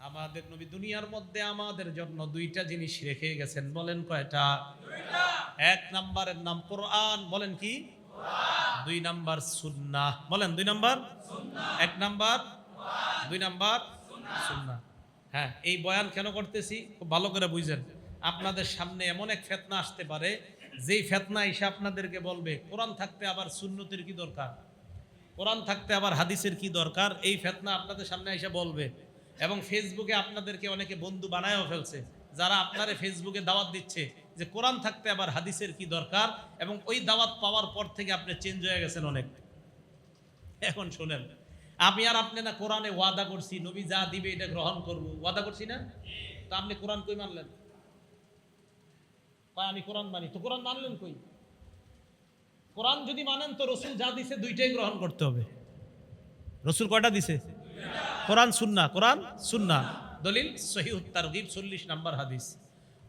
আমাদের নবী দুনিয়ার মধ্যে আমাদের জন্য দুইটা জিনিস রেখে গেছেন, বলেন কয়টা? এক নাম্বারের নাম কোরআন, বলেন কি? দুই নাম্বার সুন্নাহ, বলেন দুই নাম্বার। এক নাম্বার, দুই নাম্বার সুন্নাহ। হ্যাঁ, এই বয়ান কেন করতেছি খুব ভালো করে বুঝেন। আপনাদের সামনে এমন এক ফিতনা আসতে পারে, যেই ফিতনা এসে আপনাদেরকে বলবে কোরআন থাকতে আবার সুন্নতের কি দরকার, কোরআন থাকতে আবার হাদিসের কি দরকার। এই ফিতনা আপনাদের সামনে এসে বলবে, এবং ফেসবুকে আপনাদেরকে অনেকে বন্ধু বানায়ও ফেলছে, যারা আপনারে ফেসবুকে দাওয়াত দিচ্ছে যে কোরআন থাকতে আবার হাদিসের কি দরকার, এবং ওই দাওয়াত পাওয়ার পর থেকে আপনি চেঞ্জ হয়ে গেছেন অনেক। এখন শুনেন, আমি আর আপনি না কোরআনে ওয়াদা করছি নবী যা দিবে এটা গ্রহণ করব, ওয়াদা করছি না? তো আপনি কোরআন কই মানলেন? আমি কোরআন মানি, তো কোরআন মানলেন কই? কোরআন যদি মানেন তো রসুল যা দিছে দুইটাই গ্রহণ করতে হবে। রসুল কয়টা দিছে? কোরআন সুন্নাহ, কোরআন সুন্নাহ। দলিল সহিহুত তারগিব 40 নম্বর হাদিস।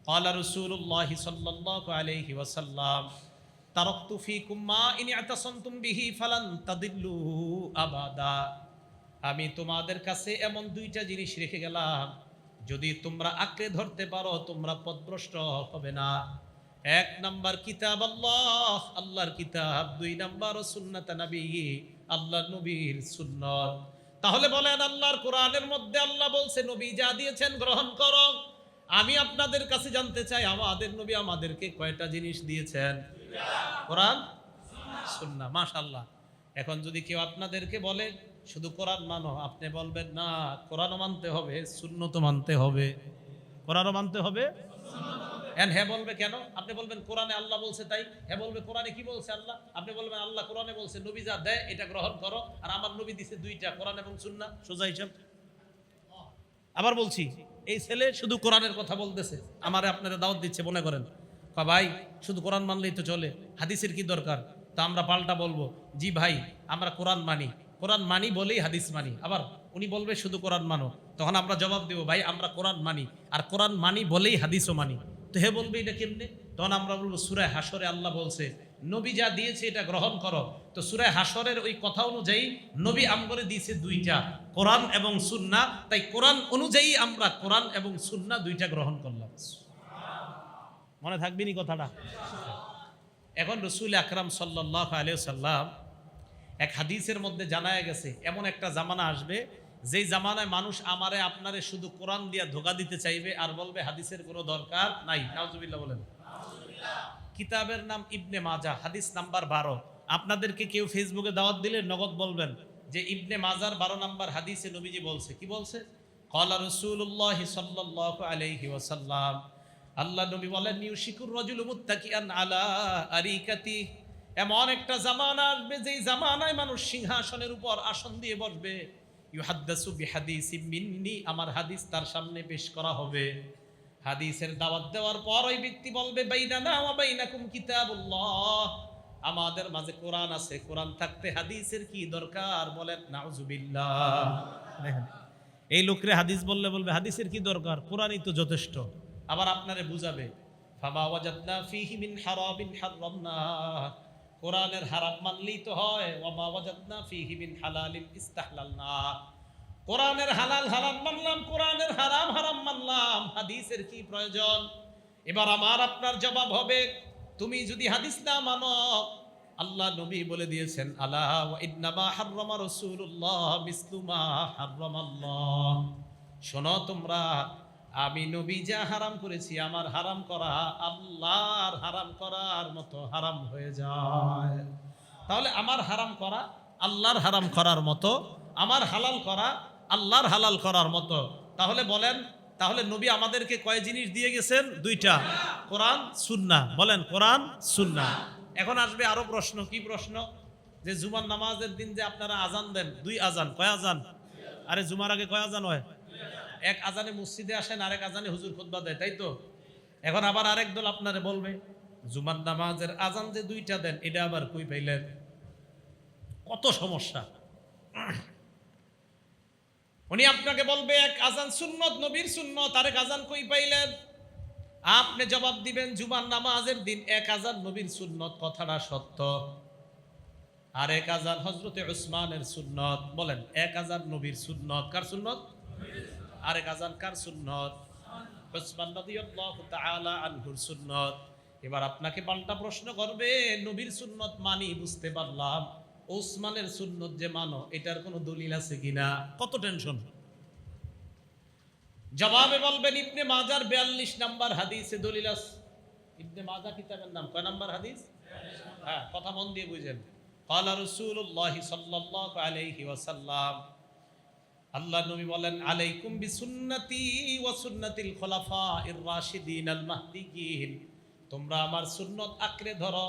ক্বালা রাসূলুল্লাহ সাল্লাল্লাহু আলাইহি ওয়াসাল্লাম তারাকতু ফীকুম মা ইন ইতাসামতুম বিহি ফালান তাদিল্লু আবাদা। আমি তোমাদের কাছে এমন দুইটা জিনিস রেখে গেলাম, যদি তোমরা আঁকড়ে ধরতে পারো তোমরা পথভ্রষ্ট হবে না। এক নাম্বার কিতাব আল্লাহ, আল্লাহর কিতাব। দুই নাম্বার সুন্নাত নবী, আল্লাহর নবীর সুন্নাত। তাহলে বলেন, আল্লাহর কোরআনের মধ্যে আল্লাহ বলছে নবী যা দিয়েছেন গ্রহণ করো। আমি আপনাদের কাছে জানতে চাই, আমাদের নবী আমাদেরকে কয়টা জিনিস দিয়েছেন? কোরআন সুন্নাহ। মাশাআল্লাহ। এখন যদি কেউ আপনাদেরকে বলে শুধু কোরআন মানো, আপনি বলবেন না, কোরআনও মানতে হবে, সুন্নতও মানতে হবে। কোরআনও মানতে হবে। হ্যাঁ বলবে কেন? আপনি বলবেন কোরআনে আল্লাহ বলছে তাই। হ্যাঁ বলবে কোরআনে কি বলছে আল্লাহ? আপনি বলবেন আল্লাহ কোরআনে বলছে নবী যা দেয় এটা গ্রহণ করো, আর আমার নবী দিছে দুইটা, কোরআন এবং সুন্নাহ। সোজা হিসাব। আবার বলছি, এই ছেলে শুধু কোরআনের কথা বলতেছে, আমারে আপনারা দাওয়াত দিচ্ছে মনে করেন, ভাই শুধু কোরআন মানলেই তো চলে, হাদিসের কি দরকার? তা আমরা পাল্টা বলবো, জি ভাই আমরা কোরআন মানি, কোরআন মানি বলেই হাদিস মানি। আবার উনি বলবে শুধু কোরআন মানো, তখন আমরা জবাব দেব, ভাই আমরা কোরআন মানি, আর কোরআন মানি বলেই হাদিসও মানি। তো হে বলবে এটা কেমনে? তখন আমরা বলবো সূরা হাসরে আল্লাহ বলছে নবী যা দিয়েছে এটা গ্রহণ করো। তো সূরা হাসরের ওই কথা অনুযায়ী নবী আমগরে দিয়েছে দুইটা, কোরআন এবং সুন্নাহ। তাই কোরআন অনুযায়ী আমরা কোরআন এবং সুন্নাহ দুইটা গ্রহণ করলাম। মনে থাকবেনি কথাটা? এখন রাসূল আকরাম সাল্লাল্লাহু আলাইহি ওয়াসাল্লাম এক হাদিসের মধ্যে জানায় গেছে এমন একটা জামানা আসবে, যেই জামানায় মানুষ আমারে আপনারে শুধু কোরআন দিয়া ধোঁকা দিতে চাইবে আর বলবে হাদিসের কোনো দরকার নাই। নাউজুবিল্লাহ বলেন। কিতাবের নাম ইবনে মাজাহ, হাদিস নাম্বার 12। আপনাদেরকে কেউ ফেসবুকে দাওয়াত দিলে নগদ বলবেন যে ইবনে মাজার 12 নাম্বার হাদিসে নবীজি বলছে। কি বলছে? ক্বালা রাসূলুল্লাহ সাল্লাল্লাহু আলাইহি ওয়াসাল্লাম, আল্লাহ নবী বলেন ইউশিকুর রাজুলু মুত্তাকিআন আলা আরিকাতি। এমন একটা জামানা আসবে যেই জামানায় মানুষ সিংহাসনের উপর আসন দিয়ে বসবে। ইউহাদ্দাসু বিহাদিসিম মিন্নি, আমার হাদিস তার সামনে পেশ করা হবে। হাদিসের দাওয়াত দেওয়ার পর ওই ব্যক্তি বলবে বাইনানা ওয়া বাইনাকুম কিতাবুল্লাহ, আমাদের মাঝে কোরআন আছে, কোরআন থাকতে হাদিসের কি দরকার? বলেন নাউজুবিল্লাহ। এই লোকরে হাদিস বললে বলবে হাদিসের কি দরকার, কোরআনই তো যথেষ্ট। আবার আপনারে বুঝাবে ফামা ওয়াজাদনা ফীহি মিন হারামিন হারামনা, কোরআনের হারাম মানলেই তো হয়। ওয়ামা ওয়াজাদনা ফীহি মিন হালালিন ইস্তাহলালনা, কোরআনের হালাল হালাল মানলাম, কোরআনের হারাম হারাম মানলাম, হাদিসের কি প্রয়োজন? এবার আমার আপনার জবাব হবে, তুমি যদি হাদিস না মানো, আল্লাহ নবী বলে দিয়েছেন আলা ওয়া ইন্নামা হাররামা রাসূলুল্লাহ মিসলু মা হাররামাল্লাহ, শোনো তোমরা, আমি নবী যা হারাম করেছি, আমার হারাম করা আল্লাহর হারাম করার মতো হারাম হয়ে যায়। তাহলে আমার হারাম করা আল্লাহর হারাম করার মতো, আমার হালাল করা আল্লাহর হালাল করার মতো। তাহলে বলেন, তাহলে নবী আমাদেরকে কয় জিনিস দিয়ে গেছেন? দুইটা, কোরআন সুন্নাহ। বলেন কোরআন সুন্নাহ। এখন আসবে আরো প্রশ্ন। কি প্রশ্ন? যে জুমার নামাজের দিন যে আপনারা আজান দেন, দুই আজান, কয় আজান? আরে জুমার আগে কয় আজান হয়? এক আজানে মসজিদে আসেন, আরেক আজানে হুজুর খুতবা দেয়, তাই তো? এখন আবার আরেক দল আপনারে বলবে জুমার নামাজের আজান যে দুইটা দেন, এটা আবার কই পাইলেন? কত সমস্যা। উনি আপনাকে বলবে এক আজান সুন্নত, নবীর সুন্নত, আরেক আজান কই পাইলেন? আপনি জবাব দিবেন জুমার নামাজের দিন এক আজান নবীর সুন্নত, কথাটা সত্য। আরেক আজান হযরতে উসমানের সুন্নত। বলেন এক আজান নবীর সুন্নত। কার সুন্নত? আরেক আজান কার সুন্নত? উসমান রাদিয়াল্লাহু তাআলা আনহুর সুন্নত। এবার আপনাকে পাল্টা প্রশ্ন করবে, নবীর সুন্নত মানি বুঝতে পারলাম, ওসমানের সুন্নত যে মানো এটার কোনো দলিল আছে কিনা? কত টেনশন। জবাবে বলবেন ইবনে মাজার 42 নাম্বার হাদিসে দলিল আছে। ইবনে মাজা কিতাবের নাম, কয় নাম্বার হাদিস? হ্যাঁ, কথা মন দিয়ে বুঝেন। ক্বালা রাসূলুল্লাহ সাল্লাল্লাহু আলাইহি ওয়াসাল্লাম, আল্লাহর নবী বলেন, আলাইকুম বিসুন্নতি ওয়া সুন্নাতিল খুলাফাইর রাশিদিন আল মাহদিয়িন, তোমরা আমার সুন্নত আঁকড়ে ধরো,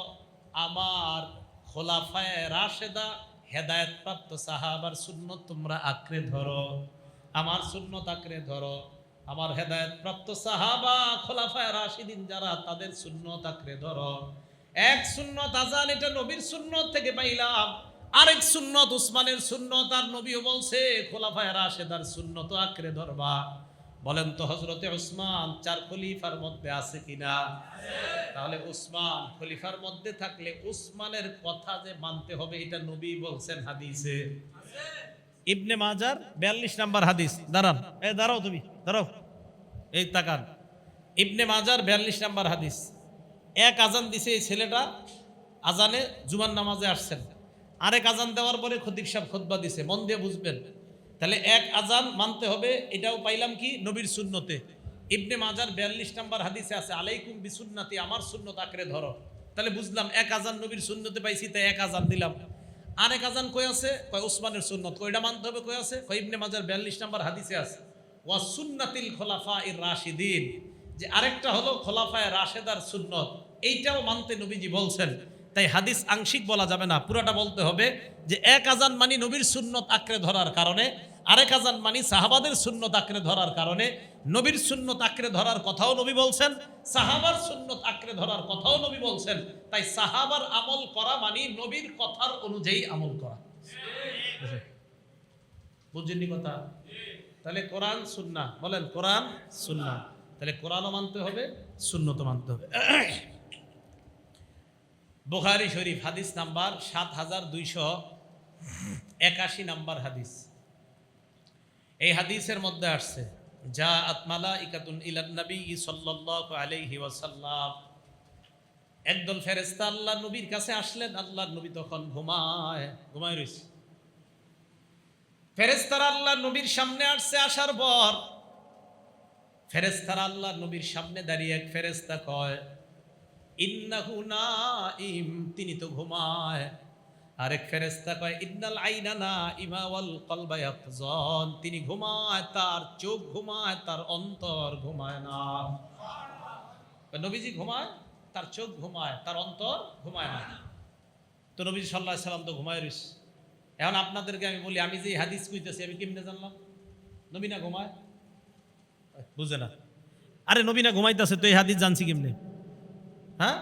আমার খোলাফায়ে রাশেদা হেদায়েত প্রাপ্ত সাহাবার সুন্নত তোমরা আঁকড়ে ধরো, আমার সুন্নত আঁকড়ে ধরো, আমার হেদায়েত প্রাপ্ত সাহাবা খোলাফায়ে রাশিদিন যারা তাদের সুন্নত আঁকড়ে ধরো। এক সুন্নত আজান, এটা নবীর সুন্নত থেকে পাইলাম। আরেক সুন্নত উসমানের সুন্নত, আর নবীও বলছে খোলাফায়ে রাশেদার সুন্নত আঁকড়ে ধরবা। বলেন তো হযরতে উসমান 4 খলিফার মধ্যে আছে কিনা? তাহলে উসমান খলিফার মধ্যে থাকলে উসমানের কথা যে মানতে হবে এটা নবী বলছেন হাদিসে। ইবনে মাজার 42 নাম্বার হাদিস। দাঁড়ান, দাঁড়াও, তুমি দাঁড়াও, এই তাকান। ইবনে মাজার 42 নাম্বার হাদিস। এক আজান দিছে এই ছেলেটা, আজানে জুমার নামাজে আসছেন। আরেক আজান দেওয়ার পরে খতিব সাহেব খুতবা দিছে, মন দিয়ে বুঝবেন। তাহলে এক আজান মানতে হবে, এটাও পাইলাম কি? নবীর সুন্নতে। ইবনে মাজার 42 নাম্বার হাদিসে আছে, আলাইকুম বিসুন্নতি, আমার সুন্নত আঁকড়ে ধরো। তাহলে বুঝলাম এক আজান নবীর সুন্নতে পাইছি, তাই এক আজান দিলাম। আরেক আজান কই আছে? কয় উসমানের সুন্নত। কয়টা মানতে হবে? কই আছে? কয় ইবনে মাজার 42 নাম্বার হাদিসে আছে, ওয়া সুন্নাতিল খুলাফাইর রাশিদিন, যে আরেকটা হলো খোলাফায়ে রাশেদার সুন্নত, এইটাও মানতে নবীজি বলছেন। তাই হাদিস আংশিক বলা যাবে না, পুরাটা বলতে হবে যে এক আজান মানি নবীর সুন্নত আঁকড়ে ধরার কারণে, আরেক আজান মানি সাহাবাদের সুন্নত আঁকড়ে ধরার কারণে। নবীর সুন্নত আঁকড়ে ধরার কথাও নবী বলছেন, সাহাবার সুন্নত আঁকড়ে ধরার কথাও নবী বলছেন। তাই সাহাবার আমল করা মানি নবীর কথার অনুযায়ী আমল করা। বুঝছেননি কথা? তাহলে কোরআন সুন্নাহ, বলেন কোরআন সুন্নাহ। তাহলে কোরআনও মানতে হবে, সুন্নতও মানতে হবে। বুখারী শরীফ হাদিস নাম্বার 7281 নাম্বার হাদিস। এই হাদিসের মধ্যে আসছে, জাআত মালাইকাতুন ইলান নবী সাল্লাল্লাহু আলাইহি ওয়াসাল্লাম, একদল ফেরেশতা আল্লাহর নবীর কাছে আসলেন। আল্লাহর নবী তখন ঘুমায় রইছে। ফেরেশতারা আল্লাহর নবীর সামনে আসছে। আসার পর ফেরেশতারা আল্লাহর নবীর সামনে দাঁড়িয়ে এক ফেরেশতা কয়, ইন্নাহু নাইম, তিনি তো ঘুমায়। আরেক ফেরেশতা কয়, ইন্নাল আইনা নাইমা ওয়াল কলবা ইয়াকযান, তিনি ঘুমায়, তার চোখ ঘুমায়, তার অন্তর ঘুমায় না। নবীজি ঘুমায়, তার চোখ ঘুমায়, তার অন্তর ঘুমায় না। তো নবীজি সাল্লাল্লাহু আলাইহি সাল্লাম তো ঘুমায় রইছে। এখন আপনাদেরকে আমি বলি, আমি যে হাদিস কইতেছি আমি কেমনে জানলাম নবী না ঘুমায়? বুঝে না? আরে নবী না ঘুমাইতেছে তো এই হাদিস জানছি কেমনে? হ্যাঁ,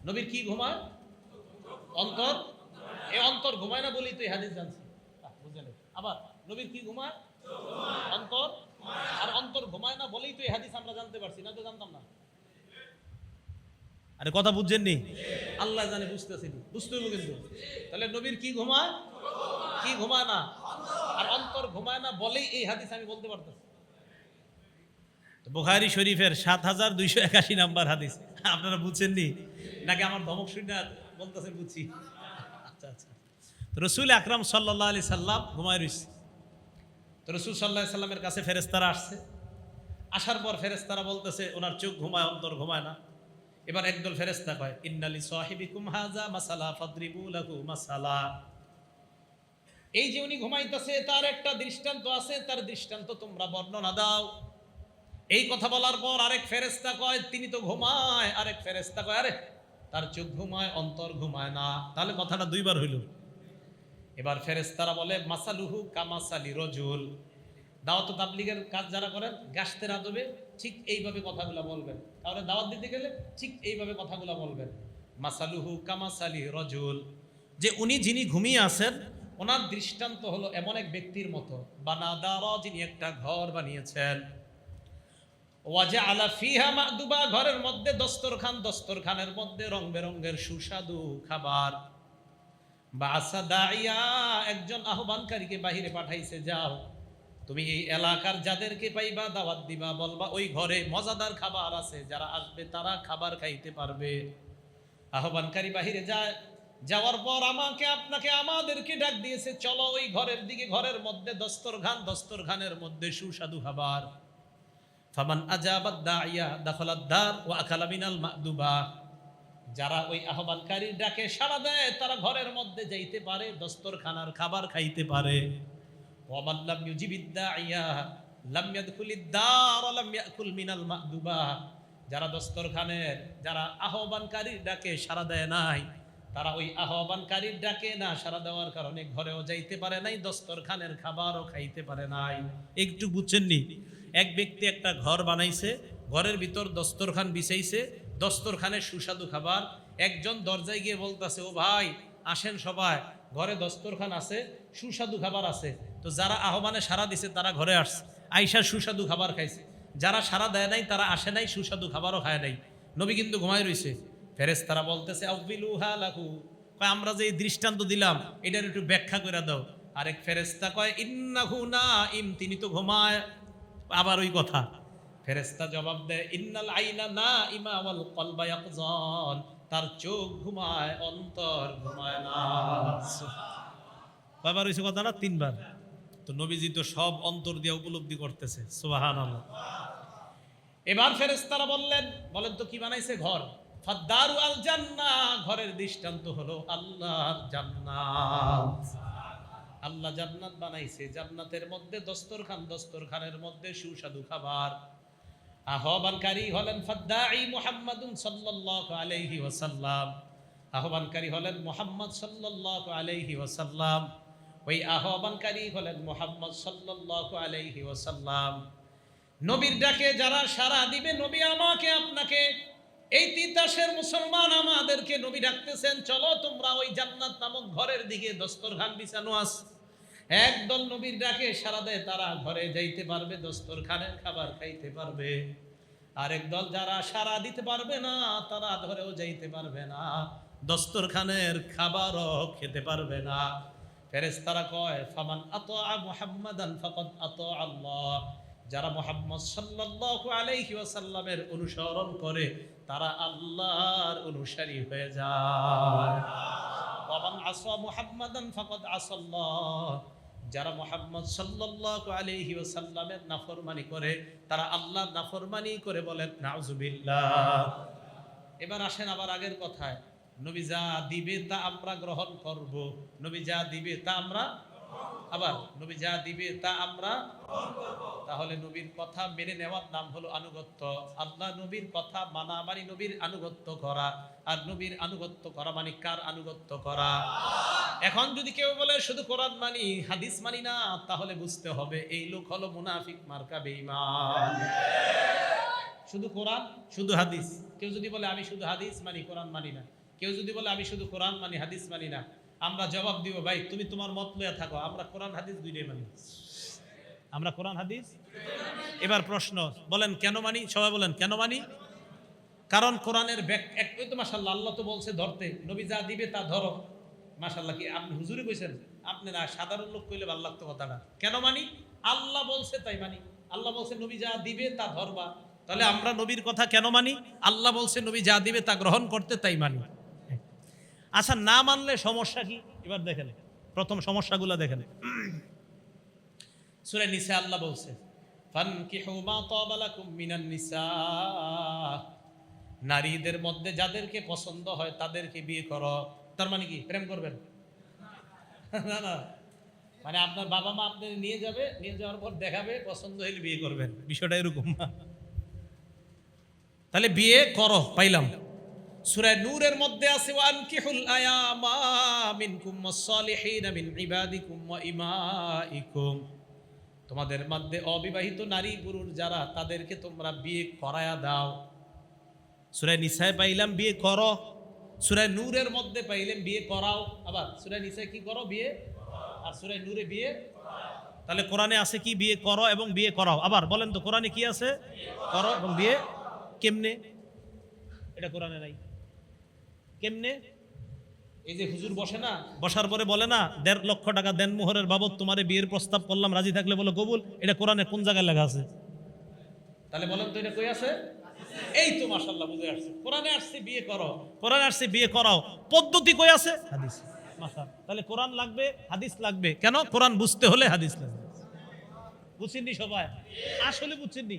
নবীর কি ঘুমায়? অন্তর। এই অন্তর ঘুমায় না বলেই তো এই হাদিস জানছি। বুঝলেন? আবার নবীর কি ঘুমায়? অন্তর। আর অন্তর ঘুমায় না বলেই তো এই হাদিস আমরা জানতে পারছি, না তো জানতাম না। আরে কথা বুঝছেননি? আল্লাহ জানে, বুঝতেছেনি, বুঝতে হবে কিন্তু। তাহলে নবীর কি ঘুমায়? কি ঘুমায় না? আর অন্তর ঘুমায় না বলেই এই হাদিস আমি বলতে পারতেছি। বুখারী শরীফের 7281 নাম্বার হাদিস। আপনারা বুঝছেননি নাকি আমার ধমক শুনে বলতেছেন? বুঝছি। আচ্ছা আচ্ছা। রাসূল আকরাম সাল্লাল্লাহু আলাইহি সাল্লাম ঘুমায় রইছে। তো রাসূল সাল্লাল্লাহু আলাইহি সাল্লামের কাছে ফেরেশতারা আসছে। আসার পর ফেরেশতারা বলতেছে ওনার চোখ ঘুমায়, অন্তর ঘুমায় না। এবার একদল ফেরেশতা কয়, ইন্নালি সাহিবিকুম হাযা মাসালা ফাদরিবু লাহু মাসালা, এই যে উনি ঘুমাইতেছে তার একটা দৃষ্টান্ত আছে, তার দৃষ্টান্ত তোমরা বর্ণনা দাও। এই কথা বলার পর আরেক ফেরেশতা কয়, তিনি তো ঘুমায়। আরেক ফেরেশতা কয়, আরে তার চোখ ঘুমায়, অন্তর ঘুমায় না। তাহলে কথাটা দুইবার হইল। এবার ফেরেশতারা বলে, মাসালুহু কামাসালি রজুল, দাওয়াত তাবলীগের কাজ যারা করেন গাশতের আদবে ঠিক এইভাবে কথাগুলো বলবেন, কারণ দাওয়াত দিতে গেলে ঠিক এইভাবে কথাগুলো বলবেন। মাসালুহু কামাসালি রজুল, যে উনি যিনি ঘুমিয়ে আছেন ওনার দৃষ্টান্ত হলো এমন এক ব্যক্তির মতো, বানাদারা, যিনি একটা ঘর বানিয়েছেন, ওয়াজআলা ফিহা মা'দুবা, ঘরের মধ্যে দস্তরখান, দস্তরখানের মধ্যে রং বেরঙের সুস্বাদু খাবার, বাসা দাইয়া, একজন আহ্বানকারীকে বাহিরে পাঠাইছে, যাও তুমি এই এলাকার যাদেরকে পাইবা দাওয়াত দিবা, বলবা ওই ঘরে মজাদার খাবার আছে, যারা আসবে তারা খাবার খাইতে পারবে। আহ্বানকারী বাহিরে যায়, যাওয়ার পর আমাকে আপনাকে আমাদেরকে ডাক দিয়েছে, চলো ওই ঘরের দিকে। ঘরের মধ্যে দস্তরখান, দস্তরখানের মধ্যে সুস্বাদু খাবার। ফামান আজাবাদ দাইয়া দাখালাদ দার ওয়া আকালা মিনাল মাদুবা, যারা ওই আহ্বানকারীর ডাকে সাড়া দেয় তারা ঘরের মধ্যে যাইতে পারে, দস্তরখানার খাবার খাইতে পারে। ওয়া মান লাম ইউজিবিদ দাইয়া লাম ইয়াদখুলিদ দার ওয়া লাম ইয়াকুল মিনাল মাদুবা, যারা দস্তরখানের, যারা আহ্বানকারীর ডাকে সাড়া দেয় নাই, তারা ওই আহ্বানকারীর ডাকে না সাড়া দেওয়ার কারণে ঘরেও যাইতে পারে নাই, দস্তরখানের খাবারও খাইতে পারে নাই। একটু বুঝছেননি? এক ব্যক্তি একটা ঘর বানাইছে, ঘরের ভিতর দস্তরখান বিছাইছে, দস্তরখানের সুস্বাদু খাবার। একজন দরজায় গিয়ে বলতেছে, ও ভাই আসেন সবাই, ঘরে দস্তরখান আছে, সুস্বাদু খাবার আছে। তো যারা আহ্বানে সাড়া দিছে তারা ঘরে আসছে, আইসা সুস্বাদু খাবার খাইছে। যারা সাড়া দেয় নাই তারা আসে নাই, সুস্বাদু খাবারও খায় নাই। নবী কিন্তু ঘুমায় রইছে। ফেরেশতারা বলতেছে, আউবিলুহা লাহু, কয় আমরা যে এই দৃষ্টান্ত দিলাম এটার একটু ব্যাখ্যা করে দাও। আরেক ফেরেশতা কয়, ইন্নাহু নাইম, তিনি তো ঘুমায়। আবার ওই কথা। ফেরেশতা জবাব দেয়, ইন্নাল আইনা নাইমা ওয়াল কলবা ইয়াকযান, তার চোখ ঘুমায়, অন্তর ঘুমায় না। কয়বার হইছে কথাটা? 3 বার। তো নবীজি তো সব অন্তর দিয়ে উপলব্ধি করতেছে। সুবহানাল্লাহ। এবার ফেরেশতারা বলেন তো কি বানাইছে? ঘর। ফাদ্দারু আল জান্নাহ, ঘরের দৃষ্টান্ত হলো আল্লাহর জান্নাত। আল্লাহ জান্নাত বানাইছে, জান্নাতের মধ্যে দস্তরখান, দস্তরখানের মধ্যে সুস্বাদু খাবার। আহ্বানকারী হলেন ফাদ্দাঈ মুহাম্মাদুন সাল্লাল্লাহু আলাইহি ওয়াসাল্লাম, আহ্বানকারী হলেন মুহাম্মদ সাল্লাল্লাহু আলাইহি ওয়াসাল্লাম। ওই আহ্বানকারী হলেন মুহাম্মদ সাল্লাল্লাহু আলাইহি ওয়াসাল্লাম। নবীর ডাকে যারা সাড়া দিবে, নবী আমাকে আপনাকে, এই তিতাসের মুসলমান আমাদেরকে নবী ডাকতেছেন, চলো তোমরা ওই জান্নাত নামক ঘরের দিকে, দস্তরখান বিছানো আছে। একদল নবীর ডাকে সাড়া দেয়, তারা ঘরে যাইতে পারবে, দস্তরখানের খাবার খাইতে পারবে। আরেক দল যারা সাড়া দিতে পারবে না, তারা ঘরেও যাইতে পারবে না, দস্তরখানের খাবারও খেতে পারবে না। ফেরেশতারা কয়, ফামান আতা মুহাম্মাদান ফাকাদ আতা আল্লাহ, যারা মুহাম্মদ সাল্লাল্লাহু আলাইহি ওয়াসাল্লামের অনুসরণ করে তারা আল্লাহর অনুসারী হয়ে যায়। ওয়া মান আসা মুহাম্মাদান ফাকাদ আসাল্লাহ, যারা মুহাম্মদ সাল্লাল্লাহু আলাইহি ওয়াসাল্লামের নাফরমানি করে তারা আল্লাহর নাফরমানি করে। বলেন নাউযুবিল্লাহ। এবার আসেন আবার আগের কথায়, নবী যা দিবে তা আমরা গ্রহণ করব। নবী যা দিবে তা আমরা, আবার নবী যা দিবে তা আমরা গ্রহণ করব। তাহলে নবীর কথা মেনে নেওয়ার নাম হলো আনুগত্য। আল্লাহ নবীর কথা মানা মানে নবীর আনুগত্য করা, আর নবীর আনুগত্য করা মানে কার আনুগত্য করা? এখন যদি কেউ বলে শুধু কোরআন মানি, হাদিস মানি না, তাহলে বুঝতে হবে এই লোক হলো মুনাফিক মার্কা বেঈমান। শুধু কোরআন শুধু হাদিস, কেউ যদি বলে আমি শুধু হাদিস মানি কোরআন মানি না, কেউ যদি বলে আমি শুধু কোরআন মানি হাদিস মানি না, আমরা জবাব দিব, ভাই তুমি তোমার মত লইয়া থাকো, আমরা কোরআন হাদিস দুইটাই মানি, আমরা কোরআন হাদিস। এবার প্রশ্ন, বলেন কেন মানি? সবাই বলেন কেন মানি? কারণ কোরআনের ওই তো মাশাআল্লাহ, আল্লাহ তো বলছে ধরতে, নবী যা দিবে তা ধরো। মাশাআল্লাহ, কি আপনি হুজুরে কইছেন? আপনি না, সাধারণ লোক কইলে ভালো লাগতো কথাটা। কেন মানি? আল্লাহ বলছে তাই মানি। আল্লাহ বলছে নবী যা দিবে তা ধরবা, তাহলে আমরা নবীর কথা কেন মানি? আল্লাহ বলছে নবী যা দিবে তা গ্রহণ করতে, তাই মানি। আচ্ছা, না মানলে সমস্যা কি? এবার দেখেন প্রথম সমস্যাগুলো দেখেন। সূরা নিসা আল্লাহ বলছে, ফানকিহু মা তাবা লাকুম মিনান নিসা, নারীদের মধ্যে যাদেরকে পছন্দ হয় তাদেরকে বিয়ে করো। তার মানে কি প্রেম করবেন? না না, মানে আপনার বাবা মা আপনি নিয়ে যাবে, নিয়ে যাওয়ার পর দেখাবে, পছন্দ হলে বিয়ে করবেন, বিষয়টা এরকম। তাহলে বিয়ে করো, পাইলাম। সূরা নূরের মধ্যে আছে, ওয়ানকিহুল আয়ামা মিনকুম ওয়াস-সালিহিনা মিন ইবাদিকুম ওয়া ইমাইকুম, তোমাদের মধ্যে অবিবাহিত নারী পুরুষ যারা, তাদেরকে তোমরা বিয়ে করায়া দাও। সূরা নিসায় পাইলাম বিয়ে করো, সূরা নূরের মধ্যে পাইলাম বিয়ে করাও। আবার সূরা নিসায় কি করো? বিয়ে। আর সূরা নূরে বিয়ে। তাহলে কোরআনে আছে কি? বিয়ে করো এবং বিয়ে করাও। আবার বলেন তো কোরআনে কি আছে? করো এবং বিয়ে। কেমনে? এটা কোরআনে নাই। কেমনে? এই যে হুজুর বসে না, বসার পরে বলে না 1.5 লক্ষ টাকা দেন মোহরের বাবদ তোমারে বিয়ের প্রস্তাব করলাম, রাজি থাকলে বলো কবুল। এটা কোরআনে কোন জায়গায় লেখা আছে? তাহলে বলেন তো এটা কই আছে? এই তো মাশাআল্লাহ বুঝে আসছে, কোরআনে আসছে বিয়ে করো, কোরআনে আসছে বিয়ে করাও, পদ্ধতি কই আছে? হাদিস। মাশাআল্লাহ, তাহলে কোরআন লাগবে, হাদিস লাগবে। কেন? কোরআন বুঝতে হলে হাদিস লাগবে। বুঝছেননি সবাই? আসলে বুঝছেননি?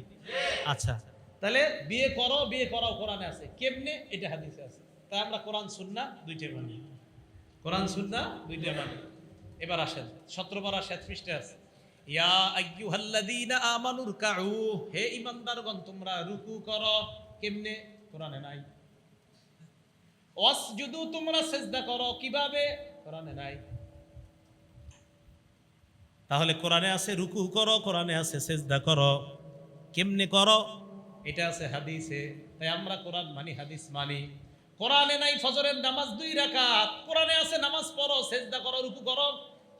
আচ্ছা, তাহলে বিয়ে করো, বিয়ে করাও কোরআনে আছে, কেমনে? এটা হাদিসে আছে। তাই আমরা কোরআন সুন্নাহ দুইটাই মানি, কোরআন সুন্নাহ দুইটাই মানি। এবার আসেন 17 পারা 7 পৃষ্ঠা আছে, ইয়া আইয়ুহাল্লাযীনা আমানুর কাউ, হে ঈমানদারগণ তোমরা রুকু করো। কেমনে? কোরআনে নাই। ওয়াসজুদু, তোমরা সিজদা করো। কিভাবে? কোরআনে নাই। তাহলে কোরআনে আছে রুকু করো, কোরআনে আছে সিজদা করো, কেমনে করো? এটা আছে হাদিসে। তাই আমরা কোরআন মানি, হাদিস মানি। কোরআনে নাই ফজরের নামাজ 2 রাকাত, কোরআনে আছে নামাজ পড়ো, সিজদা করো, রুকু করো।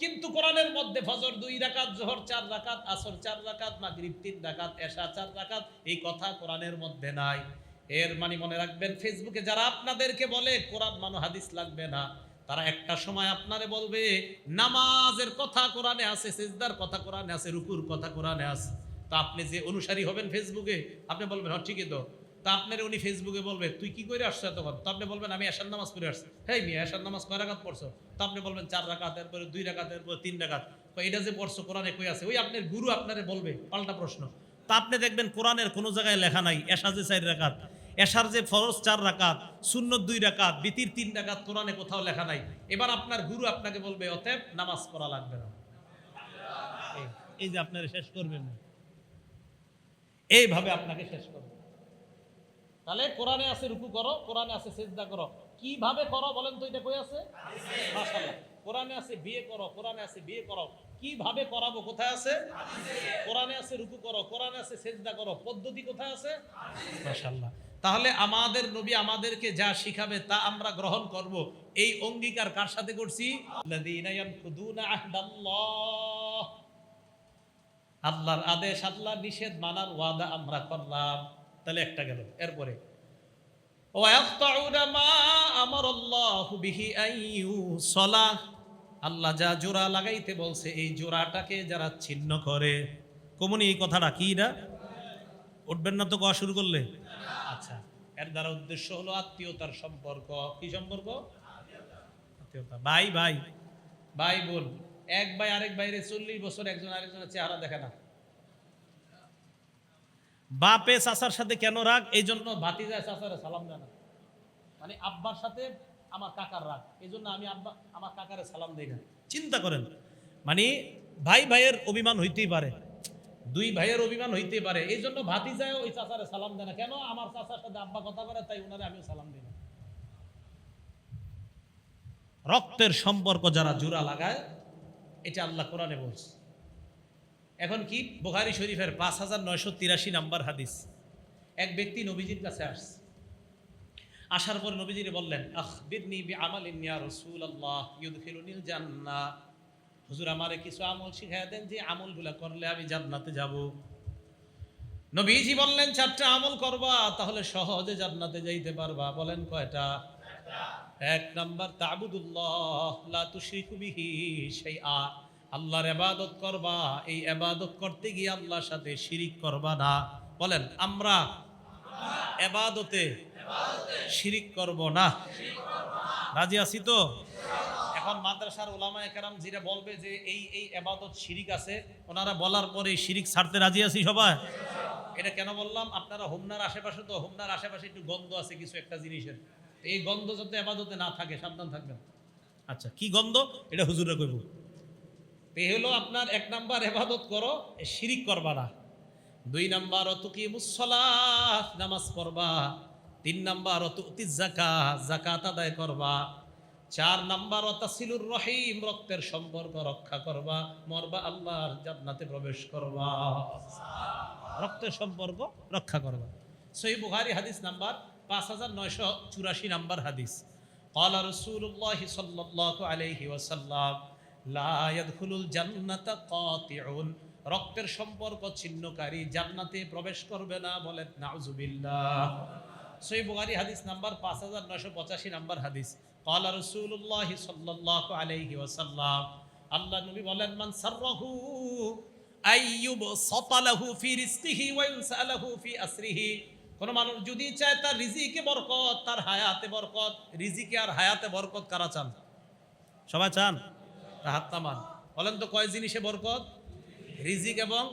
কিন্তু কোরআনের মধ্যে ফজর 2 রাকাত, যোহর 4 রাকাত, আসর 4 রাকাত, মাগরিব 3 রাকাত, এশা 4 রাকাত, এই কথা কোরআনের মধ্যে নাই। এর মানে মনে রাখবেন, ফেসবুকে যারা আপনাদেরকে বলে কোরআন মানো, হাদিস লাগবে না, তারা একটা সময় আপনারে বলবে নামাজের কথা কোরআনে আছে, সিজদার কথা কোরআনে আছে, রুকুর কথা কোরআনে আছে। তা আপনি যে অনুসারী হবেন ফেসবুকে, আপনি বলবেন হ্যাঁ ঠিকই তো। তা আপনার উনি ফেসবুকে বলবে তুই কি করে আসছো এতক্ষণ? তো আপনি বলবেন আমি এশার নামাজ পড়ে আসছি। হ্যাঁ মিয়া, এশার নামাজ কয় রাকাত পড়ছো? তো আপনি বলবেন 4 রাকাত, এরপরে 2 রাকাত, এরপরে 3 রাকাত। এটা যে পড়ছো কোরআনে কই আছে? ওই আপনার গুরু আপনারে বলবে পাল্টা প্রশ্ন। তা আপনি দেখবেন কোরআনের কোনো জায়গায় লেখা নাই এশা যে 4 রাকাত, এশার যে ফরজ 4 রাকাত, সুন্নত 2 রাকাত, বিতির 3 রাকাত, কোরআনে কোথাও লেখা নাই। এবার আপনার গুরু আপনাকে বলবে অতএব নামাজ পড়া লাগবে না। এই যে আপনারা শেষ করবেন, এইভাবে আপনাকে শেষ করবে। তাহলে কোরআনে আছে রুকু করো, কোরআনে আছে সিজদা করো, কিভাবে করো বলেন তো? এটা কই আছে? মাশাআল্লাহ। কোরআনে আছে বিয়ে করো, কোরআনে আছে বিয়ে করো, কিভাবে করাবো কোথায় আছে? কোরআনে আছে রুকু করো, কোরআনে আছে সিজদা করো, পদ্ধতি কোথায় আছে? মাশাআল্লাহ। তাহলে আমাদের নবী আমাদেরকে যা শিখাবে তা আমরা গ্রহণ করব, এই অঙ্গীকার কার সাথে করছি? আল্লাযীনা ইয়ানকুদুনা আহদাল্লাহ, আল্লাহর আদেশ, আল্লাহর নিষেধ মানার ওয়াদা আমরা করলাম। তাহলে একটা গেল। এরপরে ওয়ায়াকতাউনা মা আমারাল্লাহু বিহি আইয়ুসালাহ, আল্লাহ যা জোড়া লাগাইতে বলছে এই জোড়াটাকে যারা ছিন্ন করে। কমনি এই কথাটা কি না? উঠবেন না তো কোয়া শুরু করলে? আচ্ছা, এর দ্বারা উদ্দেশ্য হলো আত্মীয়তার সম্পর্ক। কি সম্পর্ক? আত্মীয়তা। ভাই ভাই, ভাই বোন, এক ভাই আরেক ভাইরে 40 বছর একজন আরেকজনের চেহারা দেখে না। বাপে চাচার সাথে কেন রাগ? এই জন্য ভাতিজা চাচারে সালাম দেয় না। মানে আব্বার সাথে আমার কাকার রাগ, এই জন্য আমি আব্বা আমার কাকারে সালাম দেই না। চিন্তা করেন, মানে ভাই ভাইয়ের অভিমান হইতেই পারে, 2 ভাইয়ের অভিমান হইতেই পারে, এই জন্য ভাতিজায় ওই চাচারে সালাম দেয় না। কেন? আমার চাচার সাথে আব্বা কথা বলে, তাই ওনারে আমিও সালাম দিই না। রক্তের সম্পর্ক যারা জোড়া লাগায়, এটা আল্লাহ কোরআনে বলছে। এখন কি? বুখারী শরীফের 5983 নাম্বার হাদিস। এক ব্যক্তি নবীজির কাছে আসছে, আসার পর নবীজিরে বললেন আখবিরনি বিআমালিন ইয়া রাসূলুল্লাহ ইউদখিলুনিল জান্নাহ, হুজুর আমারে কিছু আমল শিখায়া দেন যে আমলগুলা করলে আমি জান্নাতে যাব। নবীজি বললেন 4টা আমল করবা, তাহলে সহজে জান্নাতে যাইতে পারবা। বলেন কয়টা? 1 নাম্বার তা'বুদুল্লাহ লা তুশরিকু বিহি শাইআ, আল্লাহর ইবাদত করবা, এই ইবাদত করতে গিয়ে আল্লাহর সাথে শিরিক করবা না। বলেন আমরা ইবাদতে শিরিক করব না। রাজি আছি তো? এখন মাদ্রাসার উলামায়ে কেরাম যারা বলবে যে এই এই ইবাদত শিরিক আছে, ওনারা বলার পরে শিরিক ছাড়তে রাজি আছি সবাই? এটা কেন বললাম? আপনারা হোমনার আশেপাশে, তো হোমনার আশেপাশে একটু গন্ধ আছে কিছু একটা জিনিসের, এই গন্ধ যাতে ইবাদতে না থাকে সাবধান থাকবেন। আচ্ছা, কি গন্ধ? এটা হুজুররা কইব। এই হলো আপনার 1 নাম্বার ইবাদত করো, শিরিক করবা না। 2 নাম্বার তুকিমুস সালাহ, নামাজ পড়বা। 3 নাম্বার তুতিজ যাকাত, যাকাত আদায় করবা। 4 নাম্বার তাসিলুর রহিম, রক্তের সম্পর্ক রক্ষা করবা। মরবা আল্লাহর জান্নাতে প্রবেশ করবা। রক্তের সম্পর্ক রক্ষা করবা। সহিহ বুখারী হাদিস নাম্বার 5984 নাম্বার হাদিস। ক্বালা রাসূলুল্লাহ সাল্লাল্লাহু আলাইহি ওয়াসাল্লাম লা ইয়াদখুলুল জান্নাতা কাতিউন, রক্তের সম্পর্ক ছিন্নকারী জান্নাতে প্রবেশ করবে না। বলেন নাউজুবিল্লাহ। সহিহ বুখারী হাদিস নাম্বার 5985 নাম্বার হাদিস। ক্বালা রাসূলুল্লাহ সাল্লাল্লাহু আলাইহি ওয়াসাল্লাম, আল্লাহ নবী বলেন, মান সাররাহু আইয়ুব সাতালাহু ফি রিজকিহি ওয়া ইনসালাহু ফি আসরিহি, কোন মানুষ যদি চায় তার রিজিকে বরকত, তার হায়াতে বরকত, রিজিকে আর হায়াতে বরকত কারা চান? সবাই চান? হাত নামান, বলেন তো কয় জিনিসে বরকত? রিজিক এবং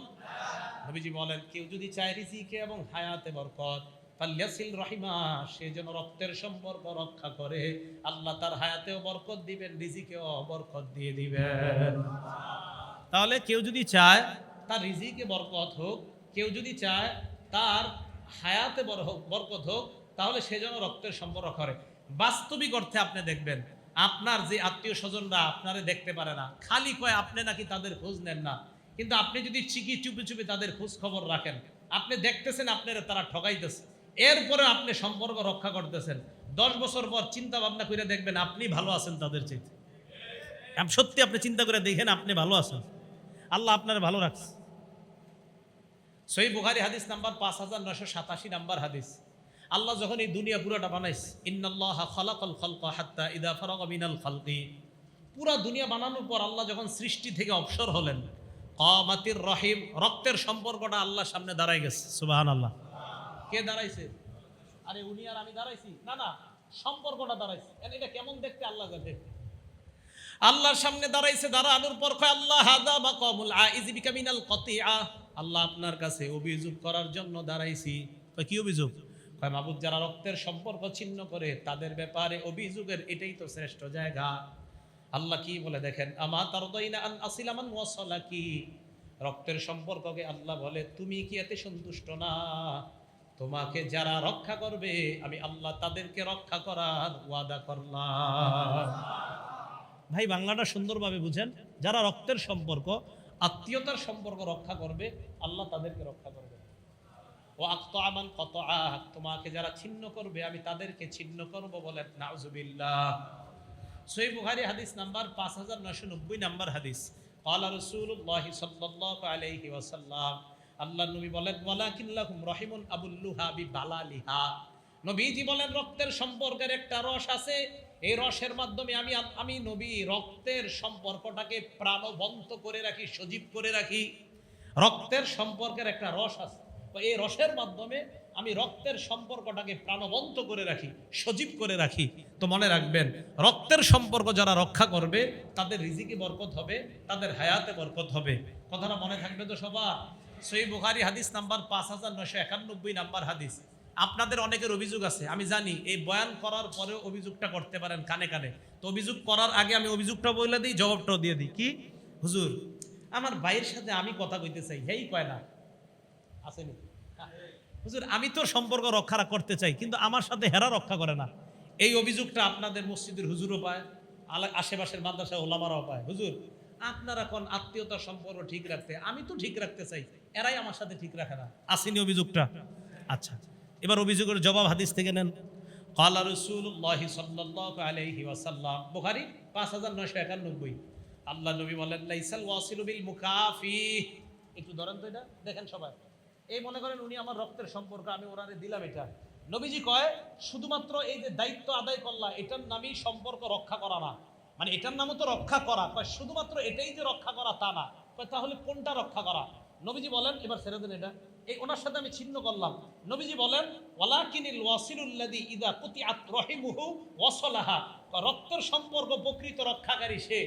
নবীজি বলেন, কেউ যদি চায় রিজিকে এবং হায়াতে বরকত, ফালইয়াসিল রাহিমা, সে যেন রক্তের সম্পর্ক রক্ষা করে, আল্লাহ তার হায়াতেও বরকত দিবেন, রিজিকেও বরকত দিয়ে দিবেন। তাহলে কেউ যদি চায় তার রিজিকে বরকত হোক, কেউ যদি চায় তার হায়াতে বরকত হোক, তাহলে সে যেন রক্তের সম্পর্ক করে। বাস্তবিক অর্থে আপনি দেখবেন, আপনার যে আত্মীয় স্বজনরা আপনারে দেখতে পারে না, খালি কয় আপনি নাকি তাদের খোঁজ নেন না, কিন্তু আপনি যদি ঠিকই চুপে চুপে তাদের খোঁজ খবর রাখেন, আপনি দেখতেছেন আপনারা তারা ঠকাইতেছে, এরপরে আপনি সম্পর্ক রক্ষা করতেছেন, 10 বছর পর চিন্তা ভাবনা করে দেখবেন আপনি ভালো আছেন তাদের চাইতে। সত্যি আপনি চিন্তা করে দেখেন আপনি ভালো আছেন, আল্লাহ আপনার ভালো রাখছে। সহিহ বুখারী হাদিস নাম্বার 5987 নাম্বার হাদিস। আল্লাহ যখন এই দুনিয়া পুরোটা বানাইছে, ইন্নাল্লাহা খালাকাল খালকা হাত্তা ইযা ফারাগা মিনাল খালকি, পুরা দুনিয়া বানানোর পর আল্লাহ যখন সৃষ্টি থেকে অবসর হলেন, কামাতির রহিম, রক্তের সম্পর্কটা আল্লাহর সামনে দাঁড়ায় গেছে। সুবহানাল্লাহ। কে দাঁড়াইছে? আরে উনি আর আমি দাঁড়াইছি না, না, সম্পর্কটা দাঁড়াইছে। এটা কেমন দেখতে আল্লাহ জানে। আল্লাহর সামনে দাঁড়াইছে, দাঁড়ানোর পর কয় আল্লাহ হাযা মাকামুল আইজি বিকা মিনাল কতিআ, আল্লাহ আপনার কাছে অভিযোগ করার জন্য দাঁড়াইছি। কি অভিযোগ? কয় মাবুদ, যারা রক্তের সম্পর্ক ছিন্ন করে তাদের ব্যাপারে অভিযোগের এটাই তো শ্রেষ্ঠ জায়গা। আল্লাহ কি বলে দেখেন, আমা তারদাইনা আন আসিলা মান ওয়াসালাকি, রক্তের সম্পর্ককে আল্লাহ বলে তুমি কি এতে সন্তুষ্ট না? তোমাকে যারা রক্ষা করবে আমি আল্লাহ তাদেরকে রক্ষা করার ওয়াদা করলাম। ভাই বাংলাটা সুন্দরভাবে বুঝেন, যারা রক্তের সম্পর্ক, আত্মীয়তার সম্পর্ক রক্ষা করবে আল্লাহ তাদেরকে রক্ষা করবে। ও আকতা মান কতআ, তোমাকে যারা ছিন্ন করবে আমি তাদেরকে ছিন্ন করব, বলেন নাউজুবিল্লাহ। সহিহ বুখারী হাদিস নাম্বার 5990 নাম্বার হাদিস। ক্বালা রাসূলুল্লাহ সাল্লাল্লাহু আলাইহি ওয়াসাল্লাম, আল্লাহর নবী বলেন, ওয়ালাকিল্লাহুম রাহিমুন আবুল্লুহা বিবালালিহা, নবীজি বলেন রক্তের সম্পর্কের একটা রস আছে, এই রসের মাধ্যমে আমি নবী রক্তের সম্পর্কটাকে প্রাণবন্ত করে রাখি, সজীব করে রাখি। রক্তের সম্পর্কের একটা রস আছে, এই রসের মাধ্যমে আমি রক্তের সম্পর্কটাকে প্রাণবন্ত করে রাখি, সজীব করে রাখি। তো মনে রাখবেন, রক্তের সম্পর্ক যারা রক্ষা করবে তাদের রিজিকে বরকত হবে, তাদের হায়াতে বরকত হবে। কথাটা মনে থাকবে তো সবার? সহিহ বুখারী হাদিস নাম্বার 5991 নাম্বার হাদিস। আপনাদের অনেকের অভিযোগ আছে, আমি জানি, এই বয়ান করার পরেও অভিযোগটা করতে পারেন কানে কানে। তো অভিযোগ করার আগে আমি অভিযোগটা বলে দিই, জবাবটাও দিয়ে দিই। কি? হুজুর, আমার ভাইয়ের সাথে আমি কথা কইতে চাই, হেই কয় না, আসেনি। হুজুর, আমি তোর সম্পর্ক রক্ষা করতে চাই, কিন্তু আমার সাথে হেরা রক্ষা করে না। এই অভিযোগটা আপনাদের মসজিদের হুজুরও পায়, আশেপাশের মাদ্রাসা ওলামারাও পায়। হুজুর, আপনারা কোন আত্মীয়তার সম্পর্ক ঠিক রাখতে, আমি তো ঠিক রাখতে চাই, এরাই আমার সাথে ঠিক রাখে না। আসেনি অভিযোগটা? আচ্ছা, এবার অভিযোগের জবাব হাদিস থেকে নেন। ক্বালা রাসূলুল্লাহ সাল্লাল্লাহু আলাইহি ওয়াসাল্লাম, বুখারী 5991। আল্লাহ নবী বলেন, লাইসাল ওয়াসিলু বিল মুকাফি, একটু ধরেন তো এটা দেখেন সবাই। এই মনে করেন উনি আমার রক্তের সম্পর্ক, আমি ওনারে দিলাম এটা। নবীজি কয় শুধুমাত্র এই যে দায়িত্ব আদায় করলা, এটার নামই সম্পর্ক রক্ষা করা না, মানে এটার নামও তো রক্ষা করা। কয় শুধুমাত্র এটাই যে রক্ষা করা তা না। কয় তাহলে কোনটা রক্ষা করা? নবীজি বলেন, এবার ছেড়ে দেন এটা, এই ওনার সাথে আমি ছিন্ন করলাম। নবীজি বলেন, ওয়ালাকিনিল ওয়াসিলুল্লাযী ইযা কুতিআত রাহিমুহু ওয়াসালাহা, রক্তের সম্পর্ক প্রকৃত রক্ষাকারী সে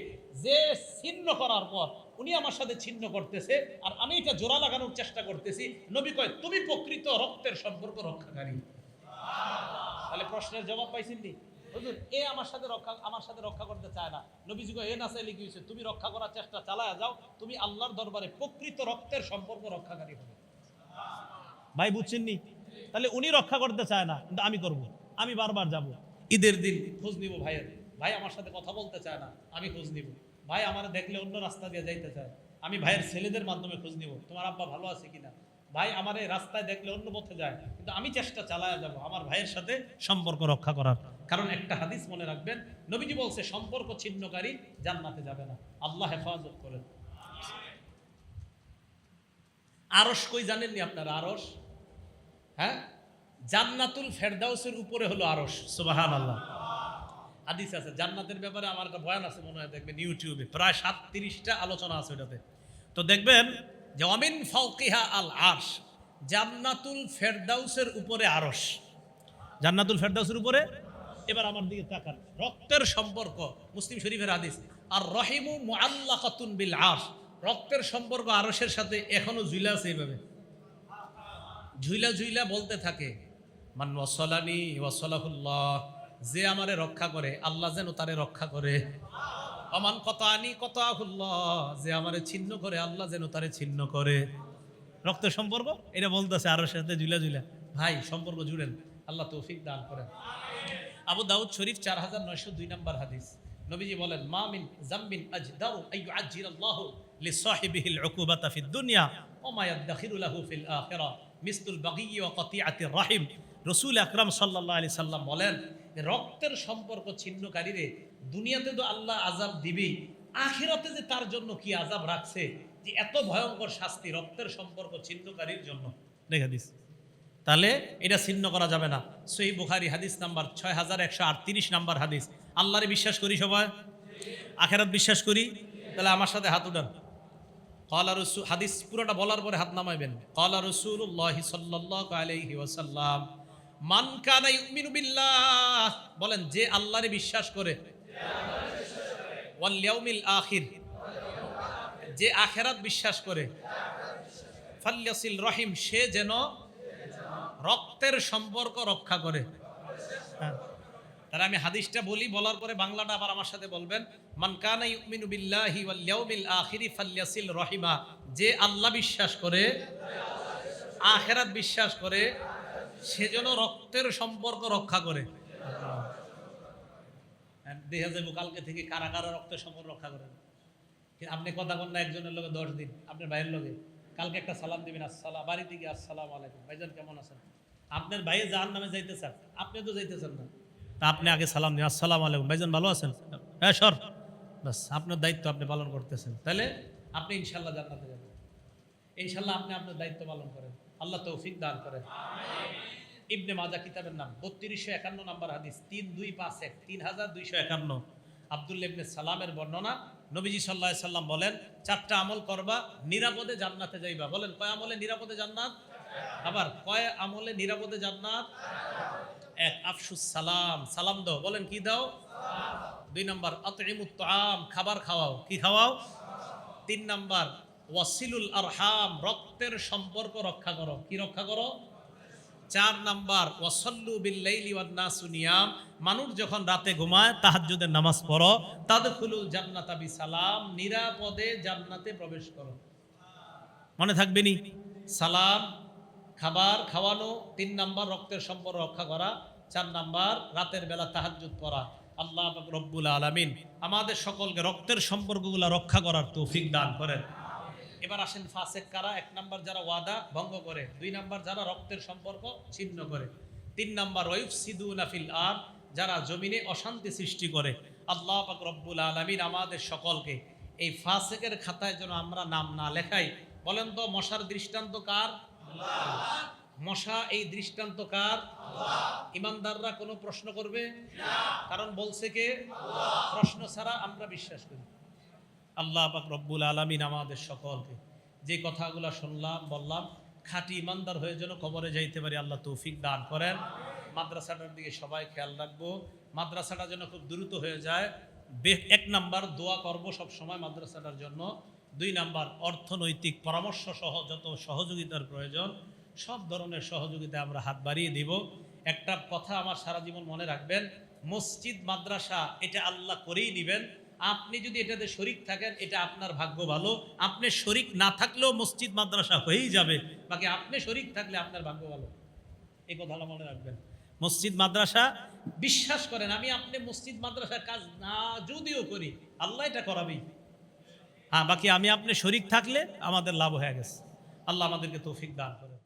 যে ছিন্ন করার পর উনি আমার সাথে ছিন্ন করতেছে আর আমি এটা জোড়া লাগানোর চেষ্টা করতেছি। নবী কয় তুমি প্রকৃত রক্তের সম্পর্ক রক্ষাকারী। তাহলে প্রশ্নের জবাব পাইছেন নি? হুজুর, এ আমার সাথে রক্ষা করতে চায় না। নবীজি কয়, এ না চাইলে কি হয়েছে, তুমি রক্ষা করার চেষ্টা চালায়া যাও, তুমি আল্লাহর দরবারে প্রকৃত রক্তের সম্পর্ক রক্ষাকারী হবে। ভাই বুঝছেন নি? তাহলে উনি রক্ষা করতে চায় না, কিন্তু আমি করব। আমি বারবার যাব, ঈদের দিন খোঁজ নিব ভাইয়ের, ভাই আমার সাথে কথা বলতে চায় না, আমি খোঁজ নিব। ভাই আমার দেখলে অন্য রাস্তা দিয়ে যাইতে চায়, আমি ভাইয়ের ছেলেদের মাধ্যমে খোঁজ নিব, তোমার আব্বা ভালো আছে কিনা। ভাই আমার এই রাস্তায় দেখলে অন্য পথে যায়, কিন্তু আমি চেষ্টা চালায়া যাব আমার ভাইয়ের সাথে সম্পর্ক রক্ষা করার। কারণ একটা হাদিস মনে রাখবেন, নবীজি বলছে সম্পর্ক ছিন্নকারী জান্নাতে যাবে না। আল্লাহ হেফাজত করেন। আরশ কই জানেননি আপনারা? আরশ, হ্যাঁ, জান্নাতুল ফেরদাউসের উপরে হলো আরশ। সুবহানাল্লাহ। হাদিস আছে জান্নাতের ব্যাপারে, আমার একটা বয়ান আছে মনে হয়, দেখবেন ইউটিউবে প্রায় 37টা আলোচনা আছে ওটাতে। তো দেখবেন যে অমিন ফাওকিহা আল আরশ, জান্নাতুল ফেরদাউসের উপরে আরশ, জান্নাতুল ফেরদাউসের উপরে। এবার আমার দিকে তাকান, রক্তের সম্পর্ক, মুসলিম শরীফের হাদিস, আর রহিমু মুআল্লাকাতুন বিল আরশ, রক্তের সম্পর্ক আরশের সাথে এখনো ঝুলা আছে, এইভাবে ঝুইলা ঝুইলা বলতে থাকে, মান ওয়াসালানি ওয়াসালাহুল্লাহ, যে আমারে রক্ষা করে আল্লাহ যেন তারে রক্ষা করে, অমান কতানি কতাহুল্লাহ, যে আমারে ছিন্ন করে আল্লাহ যেন তারে ছিন্ন করে। রক্তের সম্পর্ক এটা বলতেছে আরশের সাথে ঝুলা ঝুলা। ভাই সম্পর্ক জুড়েন, আল্লাহ তৌফিক দান করেন। আবু দাউদ শরীফ 4902 নম্বর হাদিস, নবীজি বলেন, মা মিন যামবিন আজদাউ আইয়ুআজ্জিলাল্লাহু লিসাহিবিহিল উকুবাতা ফিদ দুনিয়া ওয়া মা ইয়াদখিরু লাহু ফিল আখিরাহ মিসলুল বাগী ওয়া কাতিআতির রাহিম। রাসূল আকরাম সাল্লাল্লাহু আলাইহি সাল্লাম বলেন, রক্তের সম্পর্ক ছিন্নকারীরে দুনিয়াতে তো আল্লাহ আযাব দিবেই, আখিরাতে যে তার জন্য কি আযাব রাখছে, যে এত ভয়ঙ্কর শাস্তি রক্তের সম্পর্ক ছিন্নকারীর জন্য। দেখা দিস, তাহলে এটা ছিন্ন করা যাবে না। সহিহ বুখারী হাদিস নাম্বার 6138 নাম্বার হাদিস। আল্লাহরে বিশ্বাস করি সবাই, আখিরাত বিশ্বাস করি, তাহলে আমার সাথে হাত উঠান। ক্বালা রাসূল, হাদিস পুরোটা বলার পরে হাত নামাইবেন। ক্বালা রাসূলুল্লাহি সাল্লাল্লাহু আলাইহি ওয়াসাল্লাম, মান কানা ইউমিনু বিল্লাহ, বলেন যে আল্লাহরে বিশ্বাস করে, ওয়াল ইয়াউমিল আখির, যে আখিরাত বিশ্বাস করে, ফালইয়াসিল রহিম, সে যেন রক্তের সম্পর্ক রক্ষা করে। তাহলে আমি হাদিসটা বলি, বলার পরে বাংলাটা আবার আমার সাথে বলবেন। মান কানা ইউমিনু বিল্লাহি ওয়াল ইয়াউমিল আখিরি ফালইয়াসিল রহিমা, যে আল্লাহ বিশ্বাস করে, আখিরাত বিশ্বাস করে, সেজন্য রক্তের সম্পর্ক রক্ষা করে। দেখা যাবে কালকে থেকে কারা কারা রক্তের সম্পর্ক রক্ষা করেন। আপনি কথা বল না একজনের লগে 10 দিন, আপনার ভাইয়ের লগে কালকে একটা সালাম দিবেন, আসসালাম, বাড়িতে গিয়ে আসসালামু আলাইকুম, ভাইজান কেমন আছেন। আপনার ভাইয়ে জাহান্নামে যাইতে চান, আপনি তো যাইতেছেন না, তা আপনি আগে সালাম দিন, আসসালামু আলাইকুম, ভাইজান ভালো আছেন, হ্যাঁ সর, বাস আপনার দায়িত্ব আপনি পালন করতেছেন, তাহলে আপনি ইনশাল্লাহ জান্নাতে যাবেন। ইনশাল্লাহ আপনি আপনার দায়িত্ব পালন করেন, আল্লাহ তৌফিক দান করেন। ইবনে মাজাহ কিতাবের নাম 3251 নম্বর হাদিস, 3251, 3251, আব্দুল্লাহ ইবনে সালামের বর্ণনা। নবীজি সাল্লাল্লাহু আলাইহি সাল্লাম বলেন, 4টা আমল করবা, নিরাপদে জান্নাতে যাইবা। বলেন কয় আমলে নিরাপদে জান্নাত? আবার কয় আমলে নিরাপদে জান্নাত? 1, আফশুস সালাম, সালাম দাও। বলেন কি দাও? 2 নাম্বার, আতইমুত তাআম, খাবার খাওয়াও। কি খাওয়াও? 3 নাম্বার, ওয়াসিলুল আরহাম, রক্তের সম্পর্ক রক্ষা করো। কি রক্ষা করো? 4 নাম্বার, ওয়াসাল্লু বিল লাইলি ওয়ান নাসু নিয়াম, মানুষ যখন রাতে ঘুমায় তাহাজ্জুদের নামাজ পড়ো। তাদখুলুল জান্নাতা বিসালাম, নিরাপদে জান্নাতে প্রবেশ করো। মনে থাকবে নি? সালাম, খাবার খাওয়ানো, 3 নাম্বার রক্তের সম্পর্ক রক্ষা করা, 4 নাম্বার রাতের বেলা তাহাজ্জুদ পড়া। আল্লাহ পাক রব্বুল আলামিন আমাদের সকলকে রক্তের সম্পর্কগুলো রক্ষা করার তৌফিক দান করেন। এবার আসেন ফাসেক কারা? 1 নাম্বার যারা ওয়াদা ভঙ্গ করে, 2 নাম্বার যারা রক্তের সম্পর্ক ছিন্ন করে, 3 নাম্বার ওয়াইফসিদুনা ফিল আরদ, যারা জমিনে অশান্তি সৃষ্টি করে। আল্লাহ পাক রব্বুল আলামিন আমাদের সকলকে এই ফাসেকের খাতায় যেন আমরা নাম না লেখাই। বলেন তো মশার দৃষ্টান্ত কার? আল্লাহ। মশা এই দৃষ্টান্ত কার? আল্লাহ। ইমানদাররা কোনো প্রশ্ন করবে না, কারণ বলছে কে? আল্লাহ। প্রশ্ন ছাড়া আমরা বিশ্বাস করি। আল্লাহ পাক রব্বুল আলামিন আমাদের সকলকে যে কথাগুলো শুনলাম বললাম খাঁটি ইমানদার হয়ে যেন কবরে যাইতে পারি, আল্লাহ তৌফিক দান করেন। মাদ্রাসাটার দিকে সবাই খেয়াল রাখবো, মাদ্রাসাটা যেন খুব দ্রুত হয়ে যায়। 1 নাম্বার দোয়া করব সব সময় মাদ্রাসাটার জন্য। 2 নাম্বার অর্থনৈতিক পরামর্শ সহ যত সহযোগিতার প্রয়োজন সব ধরনের সহযোগিতা আমরা হাত বাড়িয়ে দিব। একটা কথা আমার সারা জীবন মনে রাখবেন, মসজিদ মাদ্রাসা এটা আল্লাহ করেই দিবেন। আপনি যদি এটাতে শরিক থাকেন এটা আপনার ভাগ্য ভালো, আপনি শরিক না থাকলেও মসজিদ মাদ্রাসা হয়েই যাবে, বাকি আপনি শরিক থাকলে আপনার ভাগ্য ভালো। এই কথাটা মনে রাখবেন। মসজিদ মাদ্রাসা বিশ্বাস করেন, আমি আপনি মসজিদ মাদ্রাসার কাজ না যদিও করি আল্লাহ এটা করাবেই। হ্যাঁ, বাকি আমি আপনি শরিক থাকলে আমাদের লাভ হয়ে গেছে। আল্লাহ আমাদেরকে তৌফিক দান করেন।